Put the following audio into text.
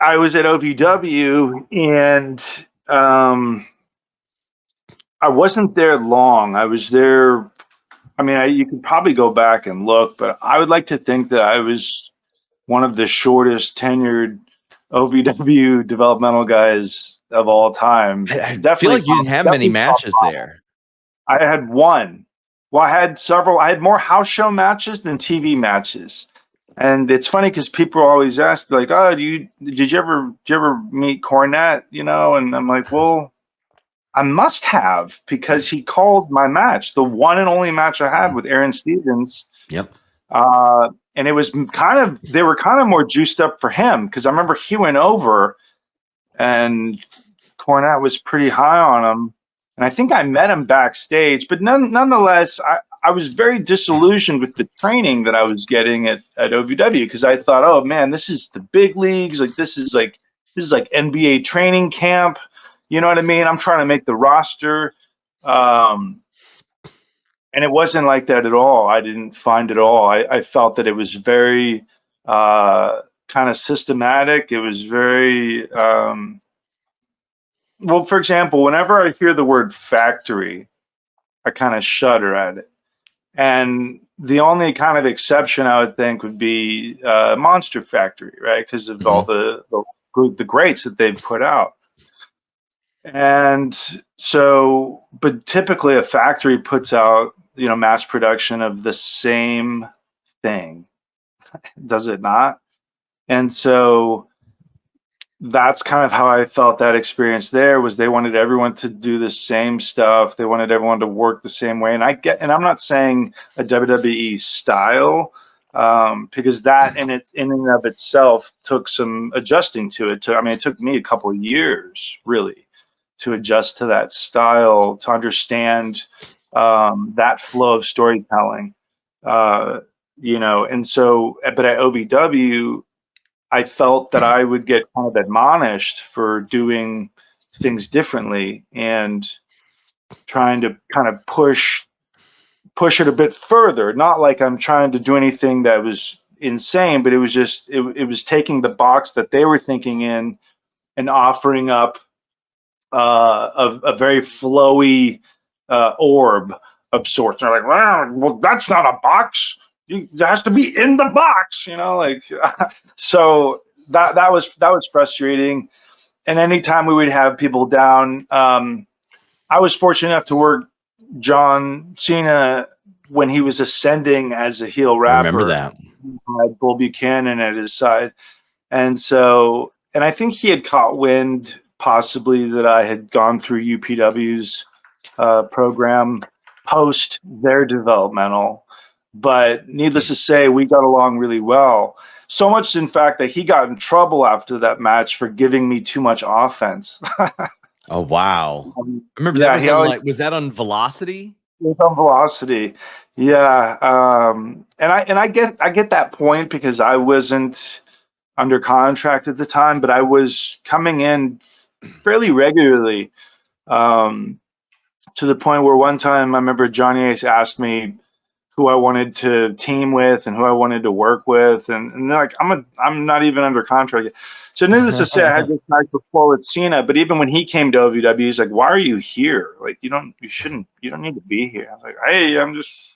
I was at OVW, and I wasn't there long. I was there. I mean, you could probably go back and look, but I would like to think that I was one of the shortest tenured OVW developmental guys of all time. I feel Definitely, like you didn't have many matches there. I had one. Well, I had several. I had more house show matches than TV matches. And it's funny because people always ask, like, "Oh, did you ever meet Cornette?" You know, and I'm like, "Well, I must have, because he called my match, the one and only match I had with Aaron Stevens." Yep. And it was they were kind of more juiced up for him, because I remember he went over and Cornette was pretty high on him. And I think I met him backstage, but nonetheless, I was very disillusioned with the training that I was getting at OVW, because I thought, oh man, this is the big leagues. Like this is like NBA training camp. You know what I mean? I'm trying to make the roster. And it wasn't like that at all. I didn't find it all. I felt that it was very kind of systematic. It was very well, for example, whenever I hear the word factory, I kind of shudder at it. And the only kind of exception I would think would be Monster Factory, right? Because of all the greats that they've put out. And so, but typically a factory puts out, mass production of the same thing, does it not? And so that's kind of how I felt that experience there was. They wanted everyone to do the same stuff. They wanted everyone to work the same way. And and I'm not saying a WWE style, because that in and of itself took some adjusting to it. It took me a couple of years really to adjust to that style, to understand that flow of storytelling, and so, but at OVW, I felt that I would get kind of admonished for doing things differently and trying to kind of push it a bit further. Not like I'm trying to do anything that was insane, but it was just, it was taking the box that they were thinking in and offering up a very flowy orb of sorts. And they're like, well, that's not a box. It has to be in the box, so that was frustrating. And anytime we would have people down, I was fortunate enough to work John Cena when he was ascending as a heel rapper. I remember that. He had Bull Buchanan at his side, and I think he had caught wind possibly that I had gone through UPW's program post their developmental. But needless to say, we got along really well. So much, in fact, that he got in trouble after that match for giving me too much offense. Oh, wow. I remember that was that on Velocity? It was on Velocity. Yeah. And I get that point, because I wasn't under contract at the time, but I was coming in fairly regularly, to the point where one time I remember Johnny Ace asked me who I wanted to team with and who I wanted to work with, and like I'm not even under contract yet. So needless to say, I had this night before with Cena, but even when he came to OVW, he's like, "Why are you here? Like you don't need to be here." I was like, "Hey, I'm just